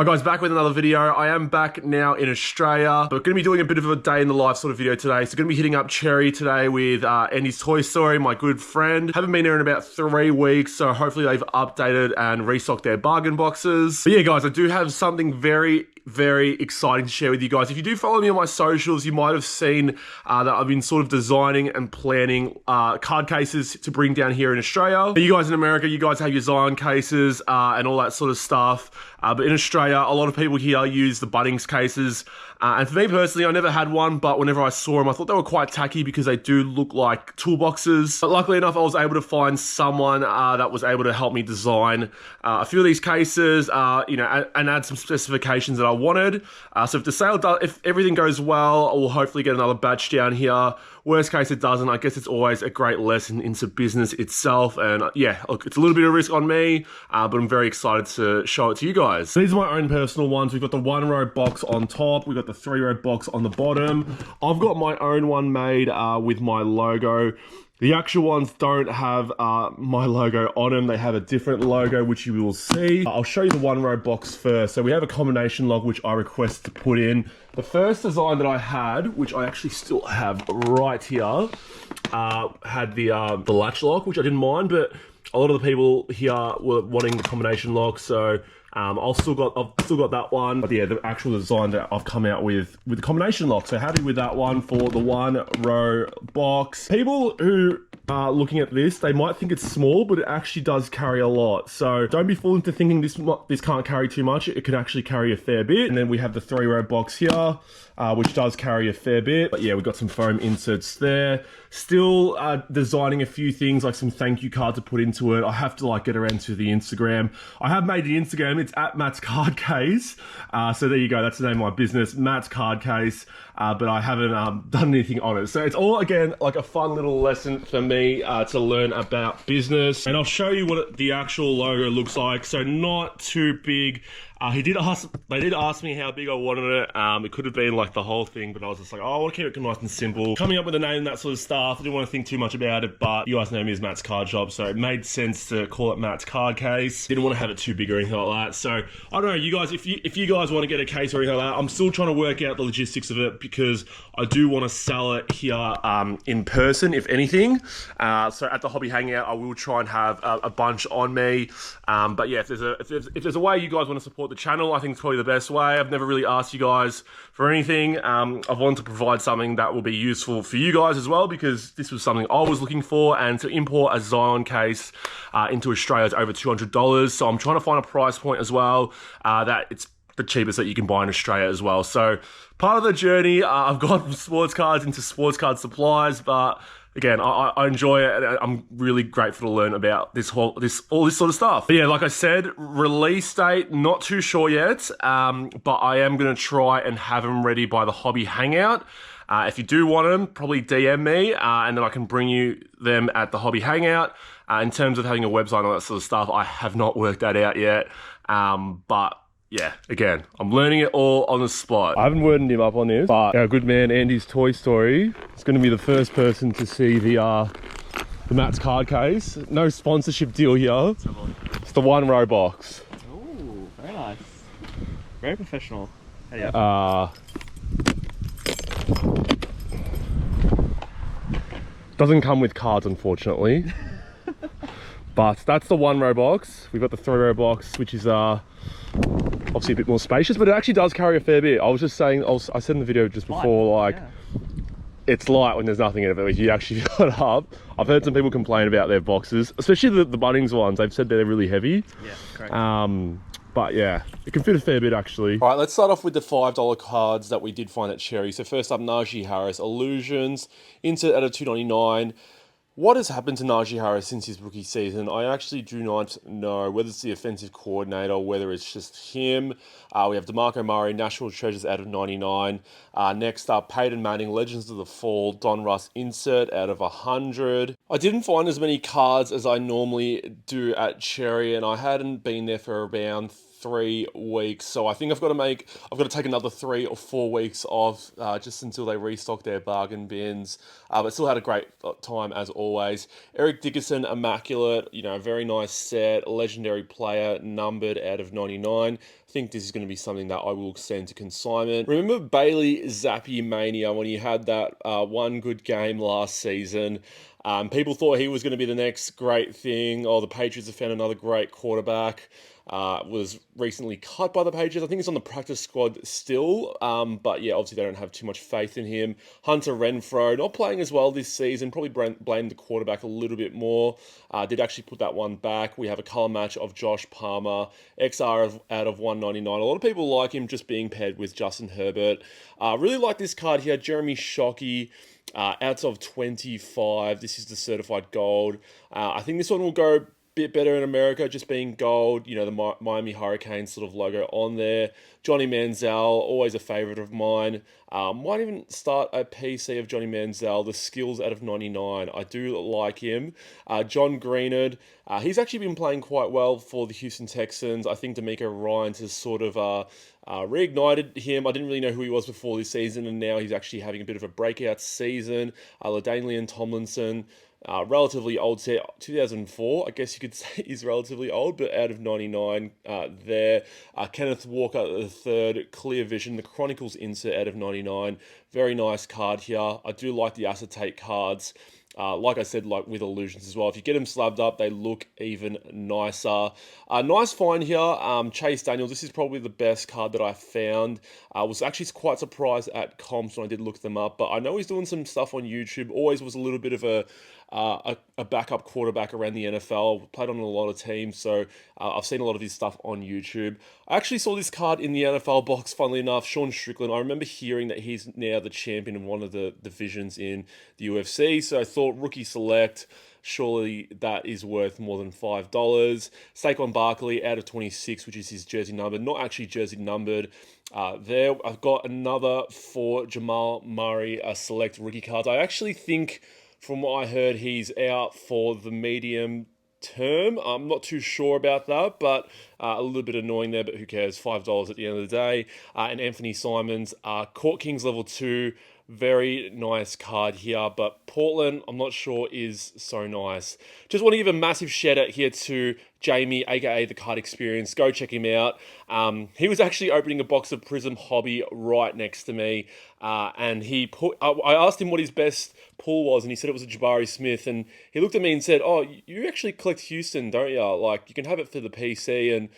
Hi guys, back with another video. I am back now in Australia, but going to be doing a bit of a day in the life sort of video today. So going to be hitting up Cherry today with Andy's Toy Story, my good friend. Haven't been there in about 3 weeks, so hopefully they've updated and restocked their bargain boxes. But yeah guys, I do have something very exciting to share with you guys. If you do follow me on my socials, you might have seen that I've been sort of designing and planning card cases to bring down here in Australia. You guys in America, you guys have your Zion cases and all that sort of stuff. But in Australia, a lot of people here use the Bunnings cases. And for me personally, I never had one, but whenever I saw them, I thought they were quite tacky because they do look like toolboxes. But luckily enough, I was able to find someone that was able to help me design a few of these cases, and add some specifications that I wanted. So if the sale does, if everything goes well, we'll hopefully get another batch down here. Worst case it doesn't. I guess it's always a great lesson into business itself. And yeah, look, it's a little bit of risk on me, but I'm very excited to show it to you guys. So these are my own personal ones. We've got the 1-row box on top. We've got the 3-row box on the bottom. I've got my own one made with my logo. The actual ones don't have my logo on them. They have a different logo, which you will see. I'll show you the 1-row box first. So we have a combination lock, which I requested to put in. The first design that I had, which I actually still have right here, had the latch lock, which I didn't mind, but a lot of the people here were wanting the combination lock, so I've still got that one. But yeah, the actual design that I've come out with the combination lock. So happy with that one for the 1-row box. People who are looking at this, they might think it's small, but it actually does carry a lot. So don't be fooled into thinking this can't carry too much. It can actually carry a fair bit. And then we have the 3-row box here, which does carry a fair bit. But yeah, we've got some foam inserts there. Still designing a few things, like some thank you cards to put into it. I have to get around to the Instagram. I have made the Instagram. It's at Matt's Card Case. So there you go. That's the name of my business, Matt's Card Case. But I haven't done anything on it. So it's all, again, like a fun little lesson for me to learn about business. And I'll show you what the actual logo looks like. So not too big. They did ask me how big I wanted it. It could have been like the whole thing, but I was just like, oh, I want to keep it nice and simple. Coming up with a name and that sort of stuff. I didn't want to think too much about it, but you guys know me as Matt's Card Shop, so it made sense to call it Matt's Card Case. Didn't want to have it too big or anything like that. So I don't know, you guys, if you guys want to get a case or anything like that, I'm still trying to work out the logistics of it because I do want to sell it here in person, if anything. So at the Hobby Hangout, I will try and have a bunch on me. But yeah, if there's a way you guys want to support the channel, I think it's probably the best way. I've never really asked you guys for anything. I've wanted to provide something that will be useful for you guys as well, because this was something I was looking for, and to import a Zion case into Australia is over $200. So I'm trying to find a price point as well that it's the cheapest that you can buy in Australia as well. So part of the journey, I've gone from sports cards into sports card supplies, but again, I enjoy it, and I'm really grateful to learn about all this sort of stuff. But yeah, like I said, release date, not too sure yet, but I am going to try and have them ready by the Hobby Hangout. If you do want them, probably DM me, and then I can bring you them at the Hobby Hangout. In terms of having a website and all that sort of stuff, I have not worked that out yet, but yeah, again, I'm learning it all on the spot. I haven't worded him up on this, but our good man Andy's Toy Story is going to be the first person to see the Matt's Card Case. No sponsorship deal here. It's the 1-row box. Oh, very nice. Very professional. Yeah. Doesn't come with cards, unfortunately. But that's the 1-row box. We've got the 3-row box, which is obviously a bit more spacious, but it actually does carry a fair bit. I was just saying, I said in the video just before, it's light when there's nothing in it, but you actually fill it up. I've heard some people complain about their boxes, especially the Bunnings ones. They've said they're really heavy. Yeah, correct. But yeah, it can fit a fair bit actually. All right, let's start off with the $5 cards that we did find at Cherry. So first up, Najee Harris, Illusions, insert at a $2.99. What has happened to Najee Harris since his rookie season? I actually do not know whether it's the offensive coordinator or whether it's just him. We have DeMarco Murray, National Treasures out of 99. Next up, Peyton Manning, Legends of the Fall, Don Russ insert out of 100. I didn't find as many cards as I normally do at Cherry, and I hadn't been there for around 3 weeks, so I think I've got to take another 3 or 4 weeks off just until they restock their bargain bins, but still had a great time as always. Eric Dickerson, Immaculate, very nice set, legendary player, numbered out of 99. I think this is going to be something that I will send to consignment. Remember Bailey Zappi Mania when he had that one good game last season? People thought he was going to be the next great thing. Oh, the Patriots have found another great quarterback. Was recently cut by the Patriots. I think he's on the practice squad still. But yeah, obviously they don't have too much faith in him. Hunter Renfrow, not playing as well this season. Probably blame the quarterback a little bit more. Did actually put that one back. We have a color match of Josh Palmer. XR out of 199. A lot of people like him just being paired with Justin Herbert. Really like this card here. Jeremy Shockey. Out of 25. This is the certified gold. I think this one will go bit better in America, just being gold, you know, the Miami Hurricanes sort of logo on there. Johnny Manziel, always a favorite of mine. Might even start a PC of Johnny Manziel, the skills out of 99. I do like him. John Greenard, he's actually been playing quite well for the Houston Texans. I think D'Amico Ryans has sort of reignited him. I didn't really know who he was before this season, and now he's actually having a bit of a breakout season. LaDainian Tomlinson, relatively old set, 2004, I guess you could say he's relatively old, but out of 99 there. Kenneth Walker the third, Clear Vision, the Chronicles insert out of 99. Very nice card here. I do like the acetate cards. Like I said, like with illusions as well. If you get them slabbed up, they look even nicer. Nice find here. Chase Daniel. This is probably the best card that I found. I was actually quite surprised at comps when I did look them up, but I know he's doing some stuff on YouTube. Always was a little bit of a backup quarterback around the NFL. Played on a lot of teams, so I've seen a lot of his stuff on YouTube. I actually saw this card in the NFL box, funnily enough. Sean Strickland. I remember hearing that he's now the champion of one of the divisions in the UFC, so I thought rookie select. Surely that is worth more than $5. Saquon Barkley out of 26, which is his jersey number. Not actually jersey numbered. There, I've got another for Jamal Murray, select rookie cards. I actually think, from what I heard, he's out for the medium term. I'm not too sure about that, but a little bit annoying there, but who cares? $5 at the end of the day. And Anthony Simons, Court Kings level 2. Very nice card here, but Portland, I'm not sure is so nice. Just want to give a massive shout out here to Jamie, aka The Card Experience. Go check him out. He was actually opening a box of Prism Hobby right next to me, and I asked him what his best pull was, and he said it was a Jabari Smith, and he looked at me and said, "Oh, you actually collect Houston, don't you? Like, you can have it for the PC," and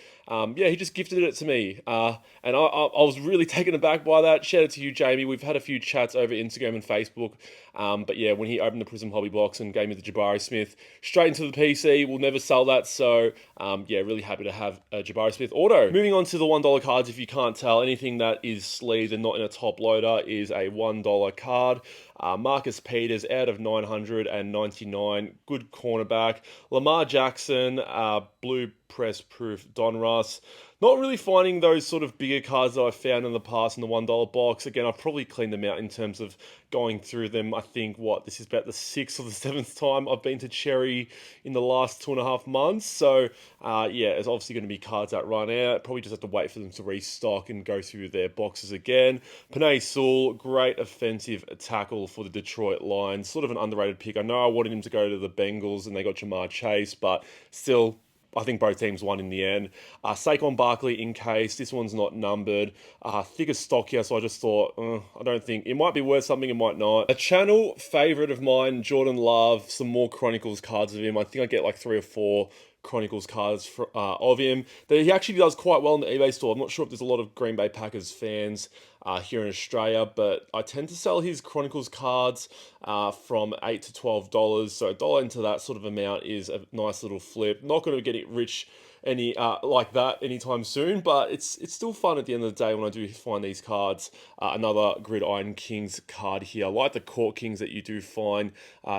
yeah, he just gifted it to me, and I was really taken aback by that. Shout out to you, Jamie. We've had a few chats over Instagram and Facebook, but yeah, when he opened the Prism Hobby box and gave me the Jabari Smith straight into the PC, we'll never sell that, so yeah, really happy to have a Jabari Smith auto. Moving on to the $1 cards, if you can't tell, anything that is sleeved and not in a top loader is a $1 card. Marcus Peters out of 999, good cornerback. Lamar Jackson, blue press proof Don Russ. Not really finding those sort of bigger cards that I've found in the past in the $1 box. Again, I've probably cleaned them out in terms of going through them. I think, this is about the 6th or the 7th time I've been to Cherry in the last 2.5 months. So, yeah, it's obviously going to be cards that run out. Probably just have to wait for them to restock and go through their boxes again. Panay Sewell, great offensive tackle for the Detroit Lions. Sort of an underrated pick. I know I wanted him to go to the Bengals and they got Jamar Chase, but still, I think both teams won in the end. Saquon Barkley in case. This one's not numbered. Thicker stock here, so I just thought, I don't think. It might be worth something, it might not. A channel favourite of mine, Jordan Love. Some more Chronicles cards of him. I think I get like 3 or 4 Chronicles cards of him. He actually does quite well in the eBay store. I'm not sure if there's a lot of Green Bay Packers fans here in Australia, but I tend to sell his Chronicles cards from $8 to $12. So $1 into that sort of amount is a nice little flip. Not going to get it rich like that anytime soon, but it's still fun at the end of the day when I do find these cards. Another Gridiron Kings card here. I like the Court Kings that you do find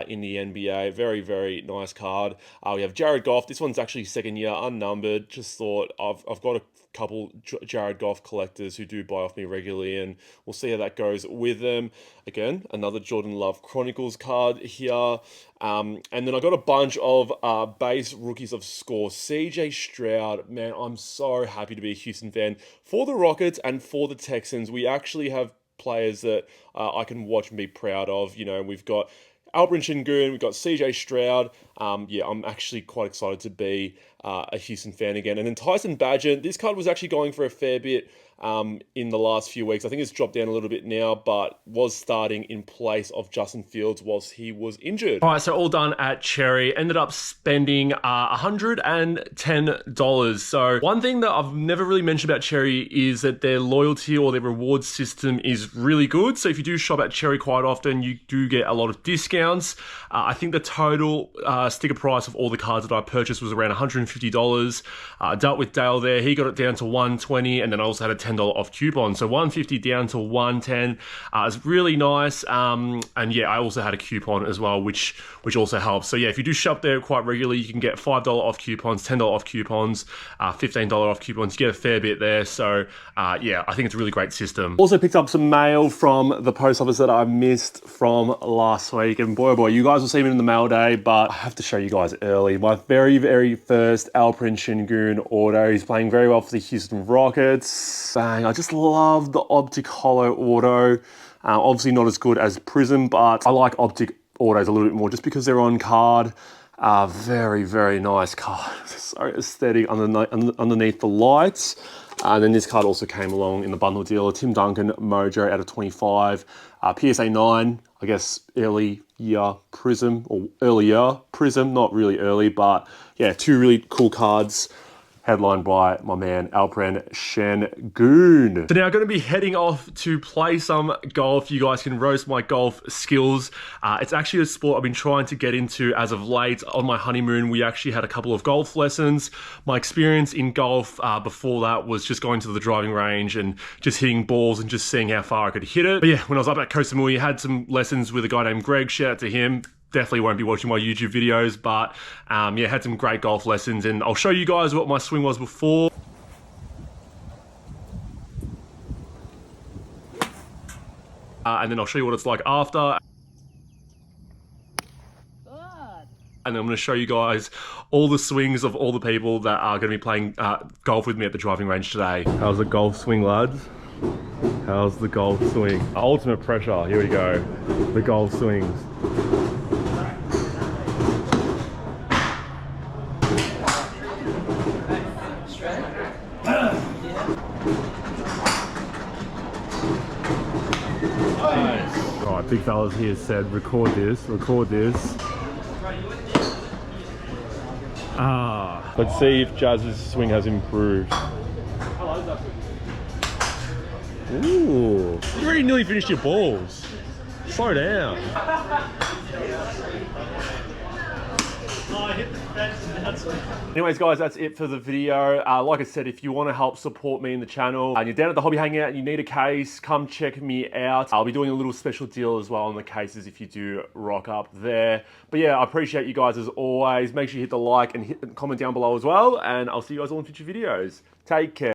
in the NBA. Very, very nice card. We have Jared Goff. This one's actually second year, unnumbered. Just thought I've got a couple Jared Goff collectors who do buy off me regularly, and we'll see how that goes with them. Again, another Jordan Love Chronicles card here. And then I got a bunch of base rookies of score. CJ Stroud, man, I'm so happy to be a Houston fan for the Rockets and for the Texans. We actually have players that I can watch and be proud of. You know, we've got Alperen Şengün, we've got CJ Stroud. Yeah, I'm actually quite excited to be a Houston fan again. And then Tyson Badgett, this card was actually going for a fair bit in the last few weeks. I think it's dropped down a little bit now, but was starting in place of Justin Fields whilst he was injured. All right, so all done at Cherry. Ended up spending $110. So one thing that I've never really mentioned about Cherry is that their loyalty or their reward system is really good. So if you do shop at Cherry quite often, you do get a lot of discounts. I think the total sticker price of all the cards that I purchased was around $150. Dealt with Dale there. He got it down to $120, and then I also had a $10 off coupon. So $150 down to $110. It's really nice. And yeah, I also had a coupon as well, which also helps. So yeah, if you do shop there quite regularly, you can get $5 off coupons, $10 off coupons, $15 off coupons. You get a fair bit there. So yeah, I think it's a really great system. Also picked up some mail from the post office that I missed from last week. And boy, oh boy, you guys will see me in the mail day, but I have to show you guys early. My very, very first Alperen Şengün auto. He's playing very well for the Houston Rockets. Bang, I just love the Optic Holo auto. Obviously not as good as Prism, but I like Optic autos a little bit more just because they're on card. Very, very nice card. So aesthetic underneath the lights. And then this card also came along in the bundle deal. Tim Duncan Mojo out of 25. PSA 9, I guess early year Prism, or earlier Prism, not really early, but yeah, two really cool cards. Headlined by my man, Alperen Şengün. So now I'm going to be heading off to play some golf. You guys can roast my golf skills. It's actually a sport I've been trying to get into as of late. On my honeymoon, we actually had a couple of golf lessons. My experience in golf before that was just going to the driving range and just hitting balls and just seeing how far I could hit it. But yeah, when I was up at Koh Samui, I had some lessons with a guy named Greg. Shout out to him. Definitely won't be watching my YouTube videos, but yeah, had some great golf lessons, and I'll show you guys what my swing was before. And then I'll show you what it's like after. And I'm going to show you guys all the swings of all the people that are going to be playing golf with me at the driving range today. How's the golf swing, lads? How's the golf swing? Ultimate pressure, here we go. The golf swings. Right, big fellas here said record this. Let's see if Jazz's swing has improved. Ooh, you already nearly finished your balls. Slow down. Anyways, guys, that's it for the video. Like I said, if you want to help support me in the channel and you're down at the Hobby Hangout and you need a case, come check me out. I'll be doing a little special deal as well on the cases if you do rock up there. But yeah, I appreciate you guys as always. Make sure you hit the like and hit the comment down below as well. And I'll see you guys all in future videos. Take care.